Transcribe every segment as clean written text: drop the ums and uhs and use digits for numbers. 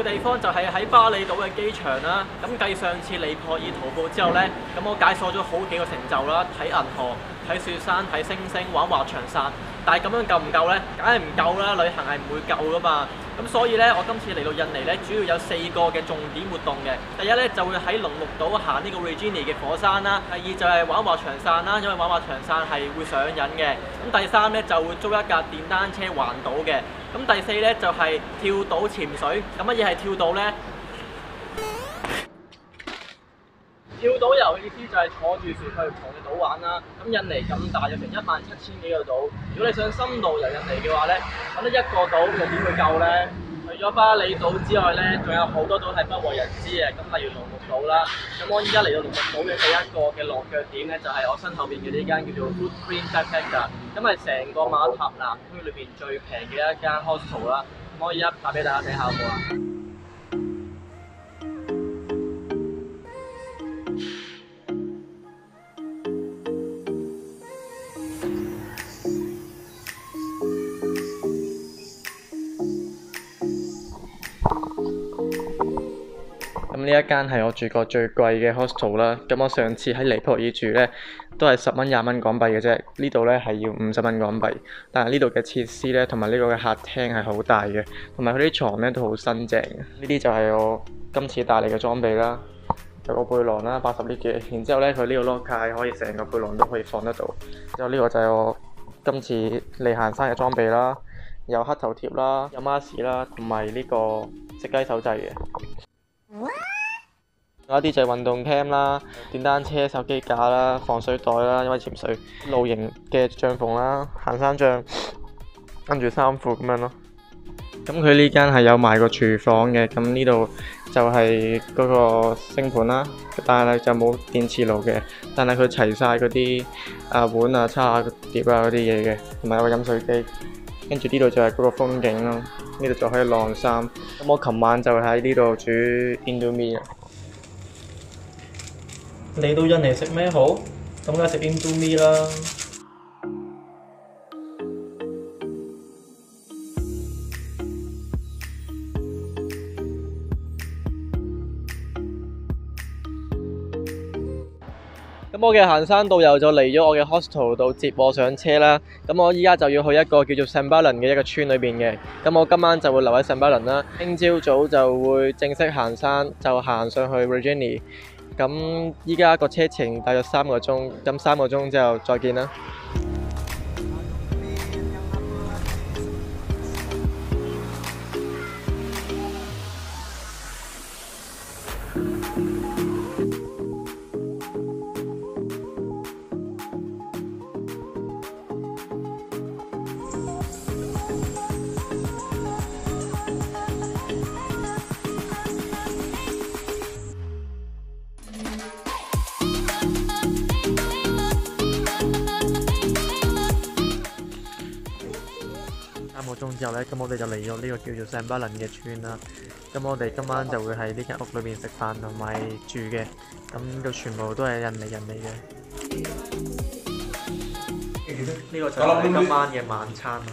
嘅地方就係喺巴厘島嘅機場啦。咁繼上次尼泊爾徒步之後呢，咁我解鎖咗好幾個成就啦，睇銀河、睇雪山、睇星星、玩滑翔傘。但係咁樣夠唔夠呢？梗係唔夠啦，旅行係唔會夠噶嘛。咁所以呢，我今次嚟到印尼呢，主要有4個嘅重點活動嘅。第一呢，就會喺龍目島行呢個 Rinjani 嘅火山啦。第二就係玩滑翔傘啦，因為玩滑翔傘係會上癮嘅。咁第三呢，就會租一架電單車環島嘅。咁第四呢，就係跳島潛水。咁乜嘢係跳島呢？跳島遊嘅意思就係坐住船去唔同嘅島玩啦。咁印尼咁大，有成17000幾個島。如果你想深度遊印尼嘅話呢，揾得一個島又點會夠呢？除咗巴厘島之外呢，仲有好多島係不為人知嘅。咁例如龍目島啦。咁我依家嚟到龍目島嘅第一個嘅落腳點呢，就係我身後邊嘅呢間叫做 Footprint Backpacker。咁係成個馬塔南區裏邊最平嘅一間 hostel 啦。咁我而家拍俾大家睇下好唔好啊？咁呢一間係我住過最貴嘅 hostel 啦。咁我上次喺尼泊爾住呢，都係10蚊20蚊港幣嘅啫。呢度呢係要50蚊港幣。但係呢度嘅設施呢，同埋呢個嘅客廳係好大嘅，同埋佢啲床呢都好新淨嘅。呢啲就係我今次帶嚟嘅裝備啦。有個背囊啦，80呢嘅。然之後呢，佢呢個 locker 可以成個背囊都可以放得到。之後呢個就係我今次嚟行山嘅裝備啦，有黑頭貼啦，有 mask 啦，同埋呢個食雞手掣嘅。有一啲就係運動 cam 啦、電單車、手機架啦、防水袋啦，因為潛水、露營嘅帳篷啦、行山杖，跟住衫褲咁樣咯。咁佢呢間係有埋個廚房嘅，咁呢度就係嗰個星盤啦，但係就冇電磁爐嘅，但係佢齊晒嗰啲碗啊、叉啊、碟啊嗰啲嘢嘅，同埋有個飲水機。跟住呢度就係嗰個風景咯，呢度就可以晾衫。咁我琴晚就喺呢度煮 Indomie 啊。嚟到印尼食咩好？咁梗係食 Indomie 啦。咁我嘅行山導遊就嚟咗我嘅 hostel 度接我上車啦。咁我依家就要去一個叫做 Sembalan 嘅一個村裏邊嘅。咁我今晚就會留喺 Sembalan 啦。聽朝早就會正式行山，就行上去 Rinjani。咁依家個車程大約3個鐘，咁3個鐘之後再見啦。3個鐘之後呢，咁我哋就嚟咗呢個叫做 Sembalan 嘅村啦。咁我哋今晚就會喺呢間屋裏面食飯同埋住嘅。咁就全部都係印尼人嚟嘅。呢個就係我哋今晚嘅晚餐啦。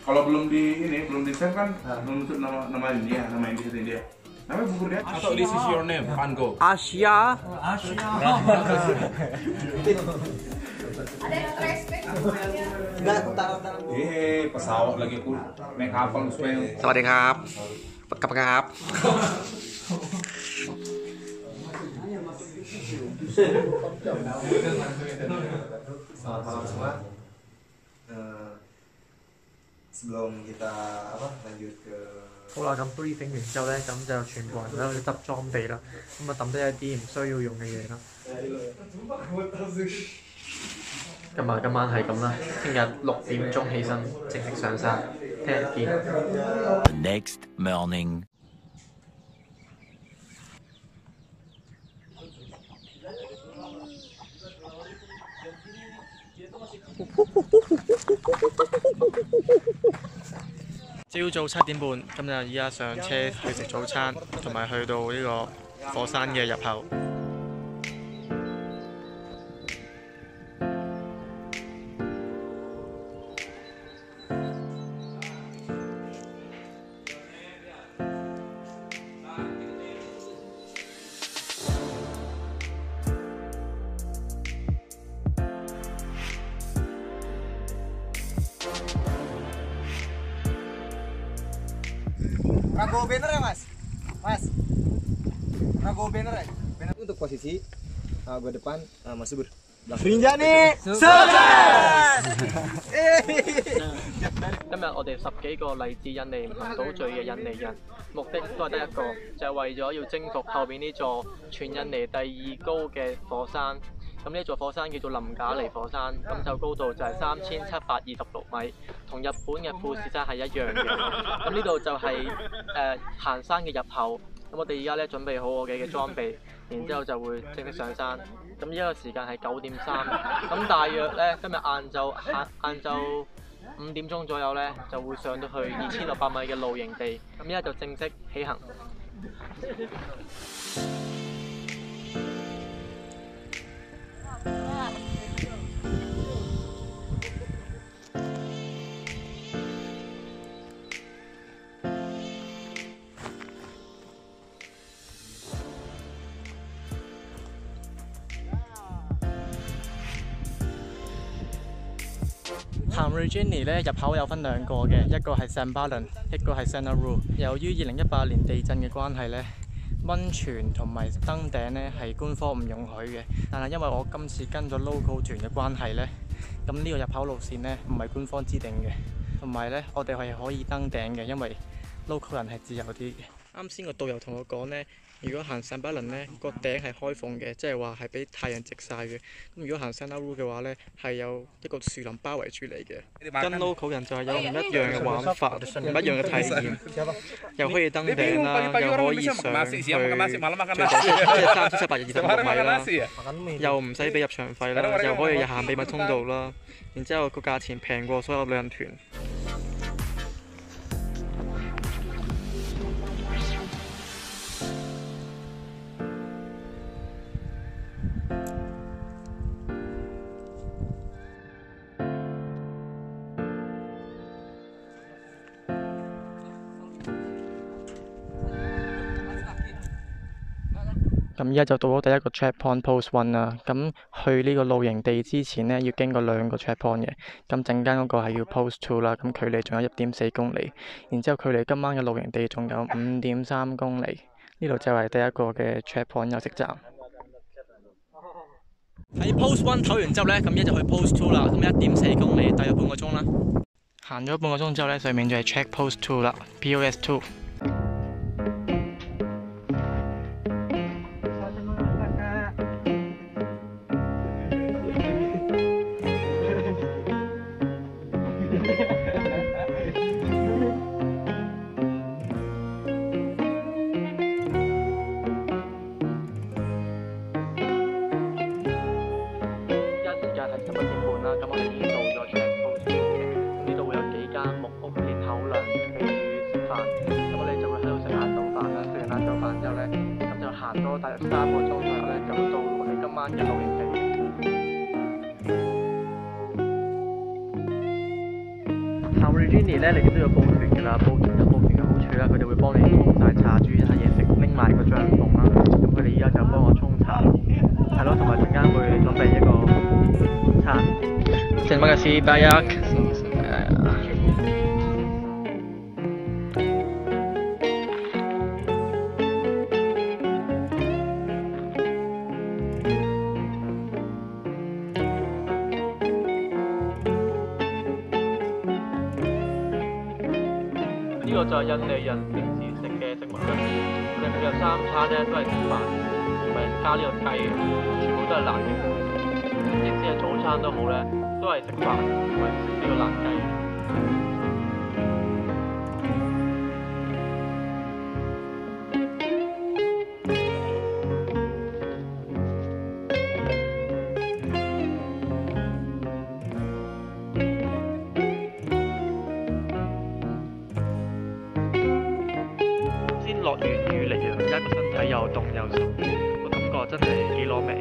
Kalau belum di ini belum di save kan belum untuk nama India, nama India. Namanya bubur dia. Atau this is your name, Pango. Asia. Ada yang respect semuanya. Pesawat lagi aku naik kapal supaya. สวัสดีครับครับ Selamat malam semua. Sebelum kita lanjut ke 好啦，咁 briefing 完之後呢，咁就全部人都喺度執裝備啦。咁啊抌低一啲唔需要用嘅嘢啦。今晚係咁啦，聽日6點鐘起身，正式上山，聽日見。Next morning. 朝早7點半，咁就依家上車去食早餐，同埋去到呢個火山嘅入口。go banner ya mas? Mas, pernah go banner ya? Banner untuk posisi gue depan, Mas Subur. Rinjani sukses！ 今日我哋10幾個嚟自印尼唔同島嶼嘅印尼人，目的都係得一個，就係為咗要征服後邊呢座全印尼第2高嘅火山。咁呢座火山叫做林賈尼火山，咁就高度就係3726米，同日本嘅富士山係一樣嘅。咁呢度就係行山嘅入口。咁我哋而家咧準備好我嘅裝備，然之後就會正式上山。咁依家個時間係9點3，咁大約咧今日晏晝5點鐘左右咧就會上到去2600米嘅露營地。咁依家就正式起行。行 Rinjani 咧入口有分2個嘅，一個係 Sembalan， 一個係 Senaru。由於2018年地震嘅關係咧，溫泉同埋登頂咧係官方唔容許嘅。但係因為我今次跟咗 local 團嘅關係咧，咁呢個入口路線咧唔係官方指定嘅，同埋咧我哋係可以登頂嘅，因為 local 人係自由啲嘅。啱先個導遊同我講咧，如果行聖巴倫咧，個頂係開放嘅，即係話係俾太陽直晒嘅。咁如果行 Senaru 嘅話咧，係有一個樹林包圍住你嘅。跟 local 人就係有唔一樣嘅玩法，唔一樣嘅體驗，又可以登頂啦，又可以上去最頂，即係3726米啦，又唔使俾入場費啦，又可以行秘密通道啦，然之後個價錢平過所有旅行團。咁依家就到咗第一個 checkpoint post 1啦。咁去呢個露營地之前呢，要經過2個 checkpoint 嘅。咁陣間嗰個係要 post 2啦。咁距離仲有1.4公里。然之後距離今晚嘅露營地仲有5.3公里。呢度就係第一個嘅 checkpoint 休息站。喺 post 1唞完之後呢，咁依家就去 post 2啦。咁1.4公里，大約半個鐘啦。行咗半個鐘之後呢，上面就係 check post 2啦 ，POS 2。大約3個鐘左右咧，就到我哋今晚嘅露營地。行 Rinjani 咧，你哋都要報團㗎啦。報團有報團嘅好處啦，佢哋會幫你沖晒茶、煮下嘢食，拎埋個帳篷啦。咁佢哋依家就幫我沖茶，係咯，同埋陣間會準備一個午餐。Terima kasih banyak。呢個就係印尼人平時食嘅食物啦。佢哋每日3餐咧都係食飯，同埋加呢個雞嘅，全部都係辣嘅。即使係早餐都好咧，都係食飯同埋食呢個辣雞。落完雨嚟啊！而家個身體又凍又濕，個感覺真係幾攞命，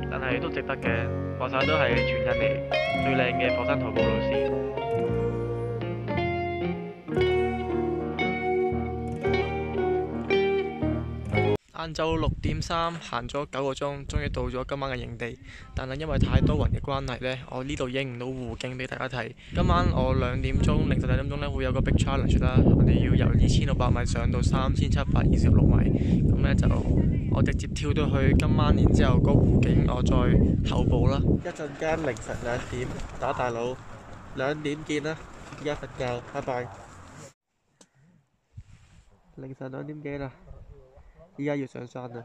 但係都值得嘅。話晒都係全印尼最靚嘅火山徒步路線。晏晏晝6:03行咗9個鐘，終於到咗今晚嘅營地。但係因為太多雲嘅關係呢，我呢度影唔到湖景俾大家睇。今晚我2點鐘，凌晨2點鐘呢會有個 big challenge 啦，我哋要由2600米上到3726米。咁呢就我直接跳到去今晚，然之後個湖景我再後補啦。一陣間凌晨2點打大佬，2點見啦。而家瞓覺，拜拜。凌晨2點幾啦，依家要上山啦。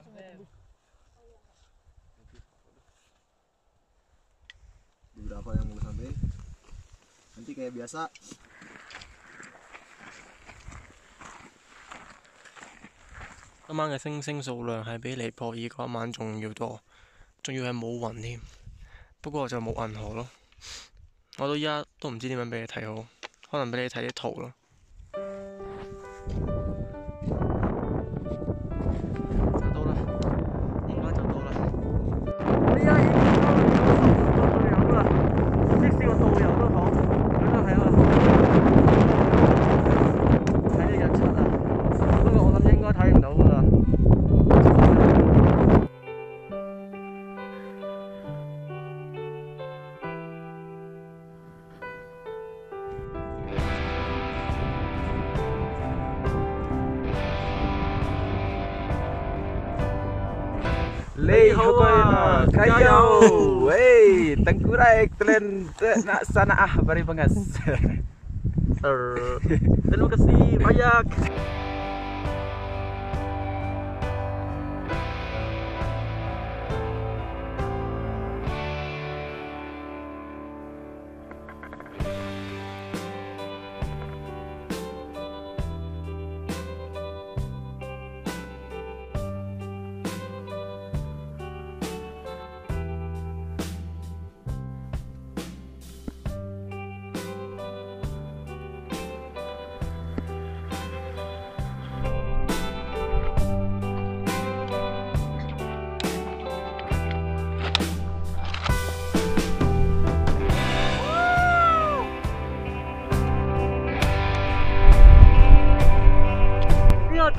Beberapa yang mau sampai nanti kayak biasa.今晚嘅星星數量係比尼泊爾嗰一晚仲要多，仲要係冇雲添。不過就冇銀河咯。我到依家都唔知點樣俾你睇好，可能俾你睇啲圖咯。就到啦，應該就到啦。我依家已經到咗導遊啦，即使個導遊都好，佢都係啊，睇啲日出啊。不過我諗應該睇唔到㗎啦。你好啊，kayo, wey, tengkurai, kalian nak sana bari bangas. Terima kasih banyak.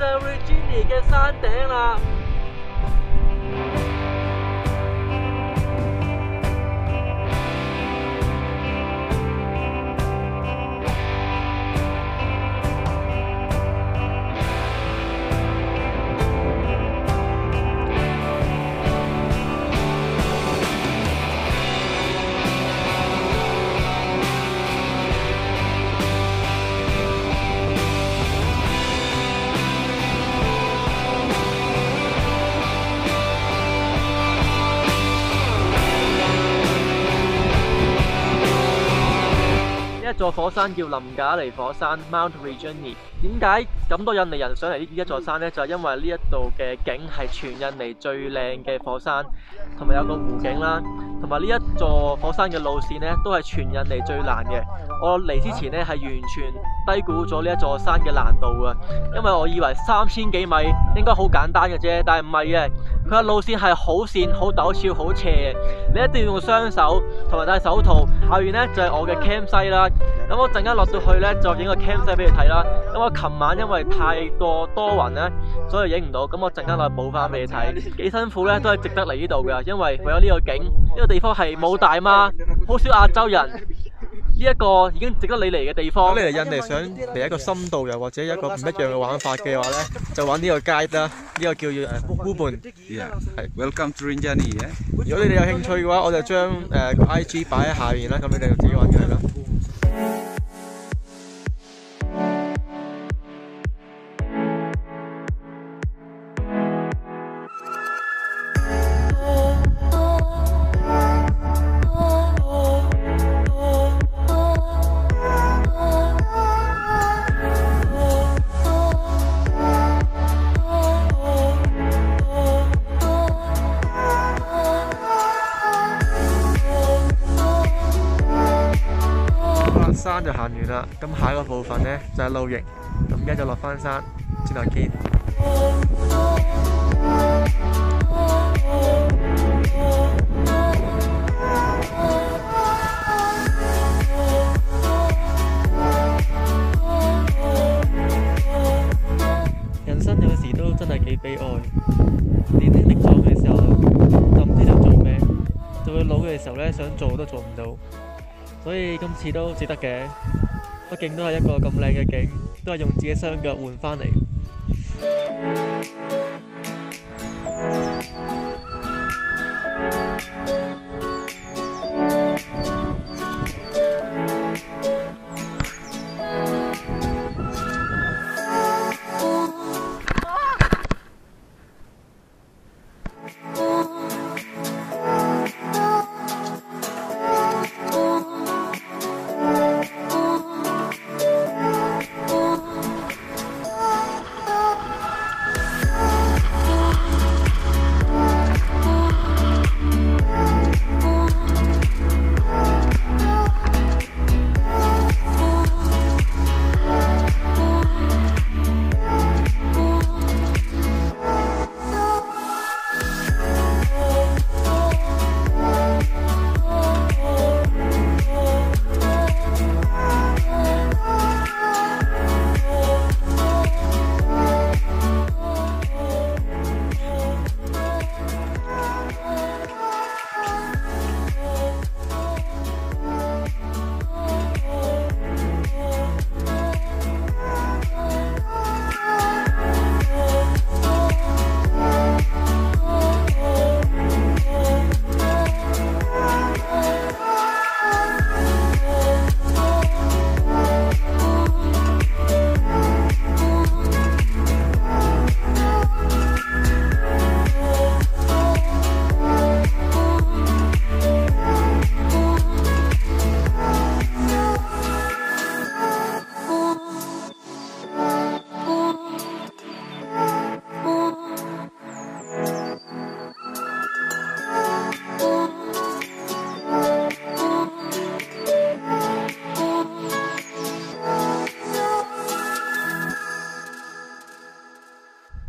Regini 嘅山頂啦。一座火山叫林賈尼火山 Mount Rinjani。點解咁多印尼人上嚟呢一座山呢？就係因為呢一度嘅景係全印尼最靚嘅火山，同埋有個湖景啦，同埋呢一座火山嘅路線呢，都係全印尼最難嘅。我嚟之前呢，係完全低估咗呢一座山嘅難度㗎，因為我以為3000幾米應該好簡單嘅啫，但係唔係嘅，佢嘅路線係好跣、好陡峭、好斜嘅，你一定要用雙手同埋戴手套。下面呢，就係我嘅 campsite 啦，咁我陣間落到去呢，就影個 campsite 俾你睇啦。咁我琴晚因為太過多雲呢，所以影唔到，咁我陣間落去補翻俾你睇。幾辛苦呢，都係值得嚟呢度㗎，因為為咗呢個景，呢個地方係冇大媽，好少亞洲人。呢一個已經值得你嚟嘅地方。咁你嚟印尼想嚟一個深度遊或者一個唔一樣嘅玩法嘅話呢，就玩呢個 guide 啦，呢個叫做Ubon。係 Welcome to Rinjani 嘅。如果你哋有興趣嘅話，我就將個 IG 擺喺下面啦，咁你哋就自己揾佢啦。山就行完啦，咁下一個部分呢，就係露營，咁而家就落翻山，轉頭見。人生有時都真係幾悲悲哀。年輕力壯嘅時候就唔知道做咩，到佢老嘅時候咧想做都做唔到，所以今次都值得嘅。畢竟都係一個咁靚嘅景，都係用自己雙腳換翻嚟。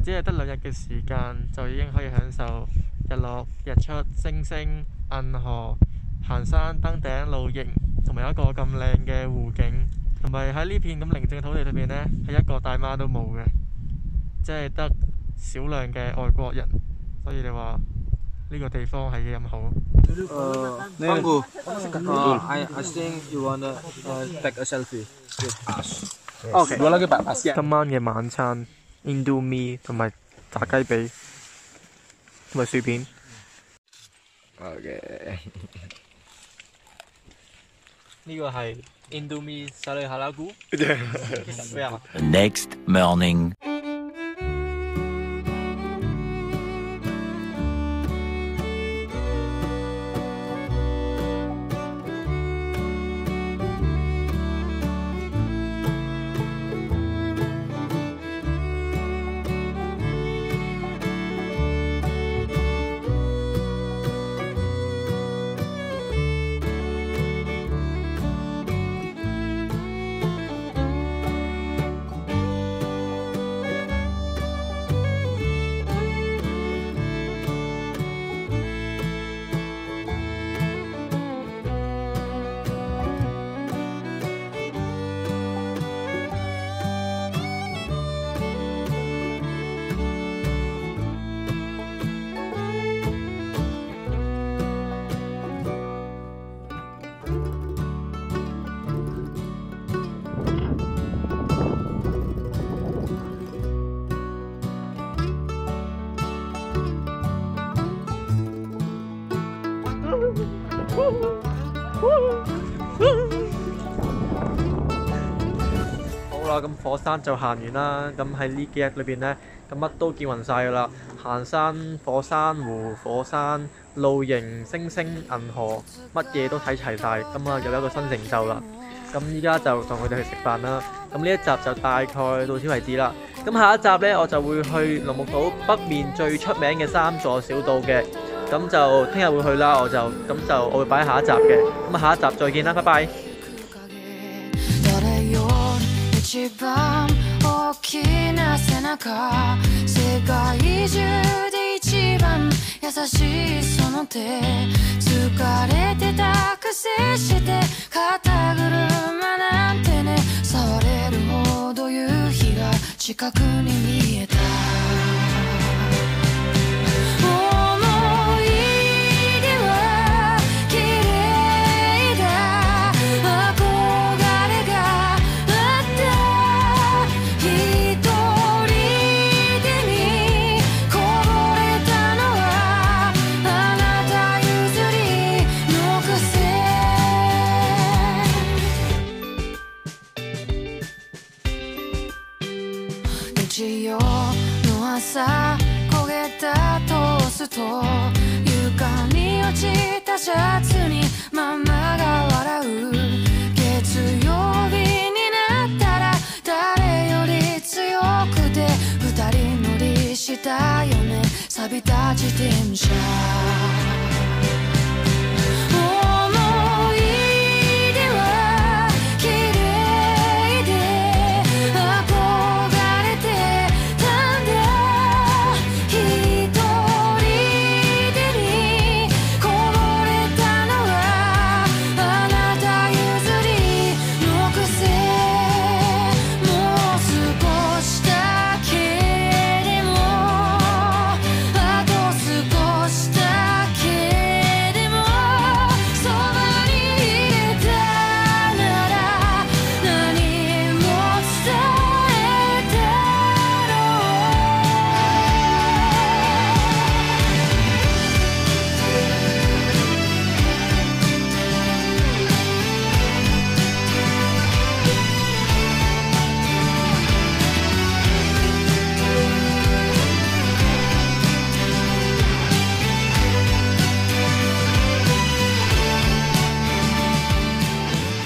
只係得2日嘅時間，就已經可以享受日落、日出、星星、銀河、行山、登頂、露營，同埋有一個咁靚嘅湖景，同埋喺呢片咁寧靜嘅土地裏邊呢，係一個大媽都冇嘅，即係得少量嘅外國人，所以你話呢個地方係幾咁好。Manggu. I think you wanna take a selfie with us. Oke. Dua lagi Pak. Pas ya. 今晚嘅晚餐 Indomie 同埋炸雞髀同埋薯片。Okay. 呢個係 Indomie Sari Halagu。咩啊 The next morning.好啦，咁火山就行完啦。咁喺呢幾日裏邊呢，咁乜都見暈晒噶啦。行山、火山湖、火山、露營、星星、銀河，乜嘢都睇齊晒。咁啊，又有一個新成就啦。咁依家就同佢哋去食飯啦。咁呢一集就大概到此為止啦。咁下一集呢，我就會去龍目島北面最出名嘅3座小島嘅。咁就聽日會去啦，我會擺下一集嘅。咁下一集再見啦，拜拜。一番大きな背中世界中で一番優しいその手疲れてたくせして肩車なんてね触れるほど夕日が近くに見えたさ焦げたトースト床に落ちたシャツにママが笑う月曜日になったら誰より強くて二人乗りしたよね錆びた自転車